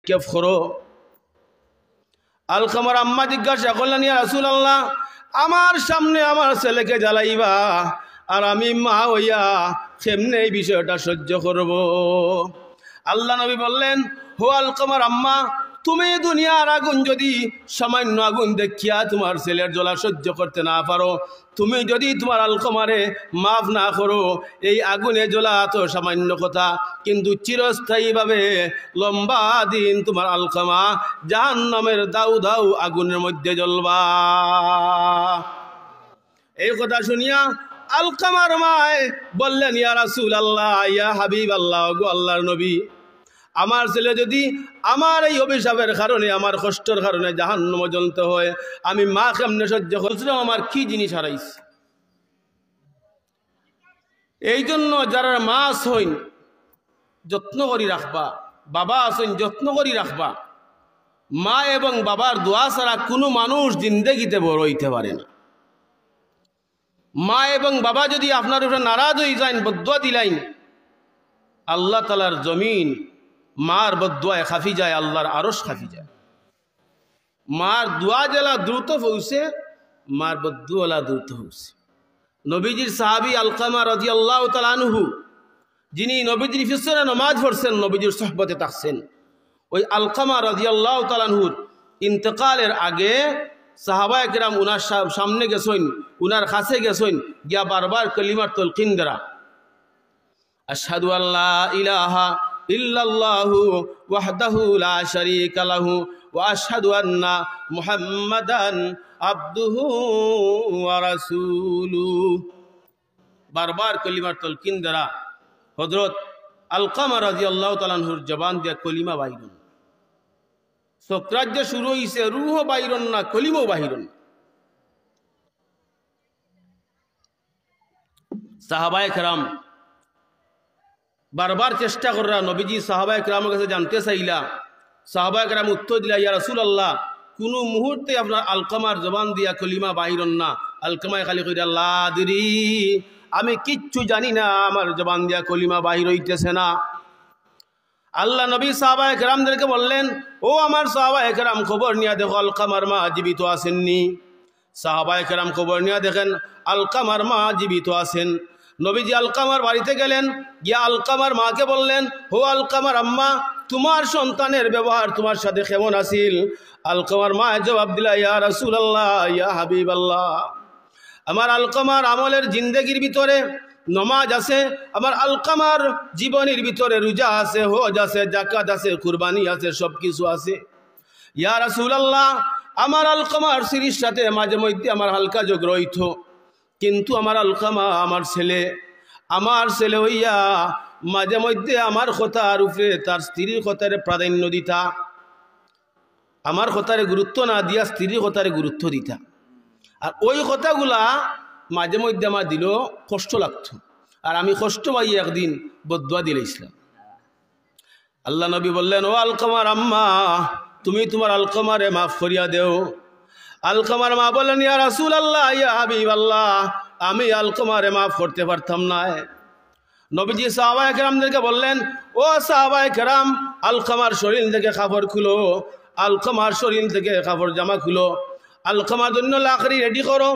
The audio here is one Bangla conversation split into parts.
নিক্ষেপ করো। আলকামার আম্মা জিজ্ঞাসা করলেন, ইয়া রাসূলুল্লাহ, আমার সামনে আমার ছেলেকে জ্বালাইবা, আর আমি মা হইয়া কেমনে এই বিষয়টা সহ্য করব? আল্লাহ নবী বললেন, হো আলকামার আম্মা, তুমি দুনিয়ার আগুন যদি সামান্য আগুন দেখিয়া তোমার ছেলের জ্বলা সহ্য করতে না পারো, তুমি যদি তোমার আলকামারে মাফ না করো, এই আগুনে জ্বলা তো সামান্য কথা, কিন্তু চিরস্থায়ীভাবে লম্বা দিন তোমার আলকামা জাহান্নামের দাউ দাউ আগুনের মধ্যে জ্বলবা। এই কথা শুনিয়া আলকামার মায় বললেন, ইয়া রাসূলুল্লাহ, ইয়া হাবিবাল্লাহ, গো আল্লাহর নবী, আমার ছেলে যদি আমার এই অভিশাপের কারণে, আমার কষ্টের কারণে জাহান্নামে জ্বলতে হয়, আমি মা কেমনে সহ্য করছিলাম? আমার কি জিনিস হারাইছে? এই জন্য যারা মা আসইন যত্ন করি রাখবা, বাবা আসইন যত্ন করি রাখবা। মা এবং বাবার দোয়া ছাড়া কোনো মানুষ জিন্দেগিতে বড় হইতে পারে না। মা এবং বাবা যদি আপনার উপরে নারাজ হয়ে যান, বদদুয়া দিলাইন, আল্লাহ তাআলার জমিন মার বদদুয়ায় খাফি যায়, আল্লাহর আরশ খাফি যায়। মার দোয়া জেলা দ্রুত পৌঁছে, মার বদদুয়া দ্রুত পৌঁছে। নবীজির সাহাবী আলকামা রাদিয়াল্লাহু তাআলা আনহু, যিনি নবীজির পিছনে নামাজ পড়ছেন, নবীজির সুহবতে থাকছেন, ওই আলকামা রাদিয়াল্লাহু তাআলা আনহুর ইন্তেকালের আগে সাহাবায়ে কেরাম উনার সামনে গেছেন, উনার কাছে গেছেন, গিয়া বারবার কলিমার তালকিন করা, আশহাদু আল্লা ইলাহা ইল্লাল্লাহু ওয়াহদাহু লা শারীকা লাহু ওয়া আশহাদু আন্না মুহাম্মাদান আবদুহু ওয়া রাসূলুহু। বারবার কলিমার তালকিন দ্বারা হযরত আলকামা রাদিয়াল্লাহু তাআলা আনহুর জবান দিয়া কলিমা বাইরন, সক্রাজ্য শুরু হইছে, রূহ বাইরন না, কলিমাও বাইরন। সাহাবায়ে কেরাম বারবার চেষ্টা কররা, নবীজি সাহাবায়ে কেরামের কাছে জানতে চাইলা, সাহাবায়ে কেরাম উত্তর দিলা, ইয়া রাসূলুল্লাহ, কোনো মুহূর্তে আপনার আলকামার জবান দিয়া কলিমা বাইরন না। আলকামায় খালি কইরা, লা আদরি, আমি কিচ্ছু জানি না, আমার জবান দিয়া কলিমা বাহির হইতেছে না। আল্লাহ নবী সাহাবায়ে কেরামদেরকে বললেন, ও আমার সাহাবায়ে কেরাম, খবর নিয়ে দেখো আলকামার মা জীবিত আছেননি। সাহাবায়ে কেরাম খবর নিয়ে দেখেন আলকামার মা জীবিত আছেন। নবীজি আলকামার বাড়িতে গেলেন, গিয়া আলকামার মাকে বললেন, হো আলকামার আম্মা, তোমার সন্তানের ব্যবহার তোমার সাথে কেমন আছিল? আলকামার মা জবাব দিলা, ইয়া রাসূলুল্লাহ, ইয়া হাবিবাল্লাহ, আমার আলকামার আমলের জিন্দেগির ভিতরে নমাজ আছে, আমার আলকামার জীবনের ভিতরে রোজা আছে, হজ আছে, যাকাত আছে, কুরবানি আছে, সব কিছু আছে। ইয়া রাসূলুল্লাহ, আমার আলকামার স্ত্রীর সাথে মাঝে মধ্যে আমার হালকা যোগ রইত, কিন্তু আমার আলকামা, আমার ছেলে হইয়া মাঝে মধ্যে আমার কথার উপরে তার স্ত্রীর কথার প্রাধান্য দিতা, আমার কথারে গুরুত্ব না দিয়া স্ত্রীর কথারে গুরুত্ব দিতা। আর ওই কথাগুলা মাঝে মধ্যে আমার দিল কষ্ট লাগতো, আর আমি কষ্ট পাই একদিন বদদুয়া দিলেছিলাম। আল্লাহ নবী বললেন, ও আলকামার আম্মা, তুমি তোমার আলকামারে মাফ করিয়া দেও। আলকামার মা বললেন, ইয়া রাসূলুল্লাহ, ইয়া হাবিবাল্লাহ, আমি আলকামারে মাফ করতে পারতাম না। নবীজি সাহাবায়ে কেরামদেরকে বললেন, ও সাহাবায়ে কেরাম, আলকামার শরীর থেকে কাপড় খুলো, আলকামার শরীর থেকে কাপড় জামা খুলো, আলকামার জন্য লাকড়ি রেডি করো,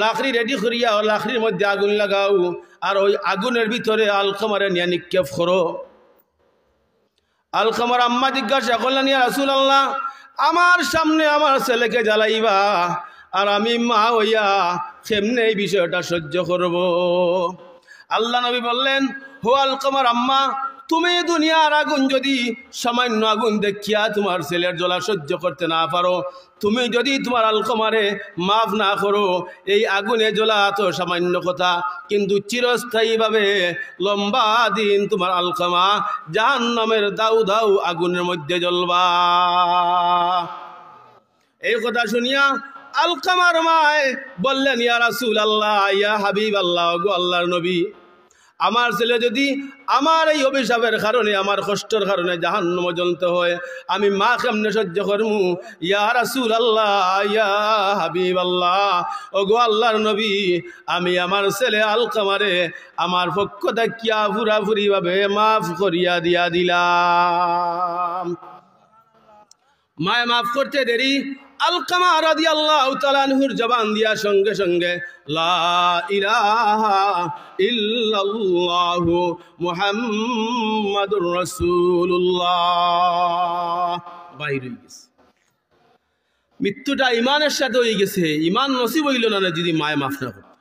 লাকড়ি রেডি করিয়া লাকড়ির মধ্যে আগুন লাগাও, আর ওই আগুনের ভিতরে আলকামারে নিয়ে নিক্ষেপ করো। আলকামার আম্মা জিজ্ঞাসা করলেন, ইয়া রাসূলুল্লাহ, আমার সামনে আমার ছেলেকে জ্বালাইবা, আর আমি মা হইয়া কেমনে এই বিষয়টা সহ্য করব? আল্লাহ নবী বললেন, হো আলকামার আম্মা, তুমি দুনিয়ার আগুন যদি সামান্য আগুন দেখিয়া তোমার ছেলের জ্বলা সহ্য করতে না পারো, তুমি যদি তোমার আলকামারে মাফ না করো, এই আগুনে জ্বলা তো সামান্য কথা, কিন্তু চিরস্থায়ীভাবে লম্বা দিন তোমার আলকামা জাহান্নামের দাউ দাউ আগুনের মধ্যে জ্বলবা। এই কথা শুনিয়া আলকামার মায় বললেন, ইয়া রাসূলুল্লাহ, ইয়া হাবিবাল্লাহ, গো আল্লাহর নবী, আমার ছেলে যদি আমার এই অভিশাপের কারণে, আমার কষ্টের কারণে জাহান্নামে জ্বলতে হয়, আমি মা কেমনে সহ্য করবো? ইয়া রাসূলুল্লাহ, ইয়া হাবিবাল্লাহ, ও গো আল্লাহর নবী, আমি আমার ছেলে আলকামারে আমার পক্ষ থাকিয়া পুরাপুরি ভাবে মাফ করিয়া দিয়া দিলাম। মায় মাফ করতে দেরি আলকামা রাদিয়াল্লাহু তাআলা আনহুর জবান দিয়া সঙ্গে সঙ্গে লা ইলাহা ইল্লাল্লাহু মুহাম্মাদুর রাসূলুল্লাহ বাইর হয়ে গেছে। মৃত্যুটা ইমানের সাথে হয়ে গেছে, ইমান নসিব হইল না যদি মায় মাফ না করত।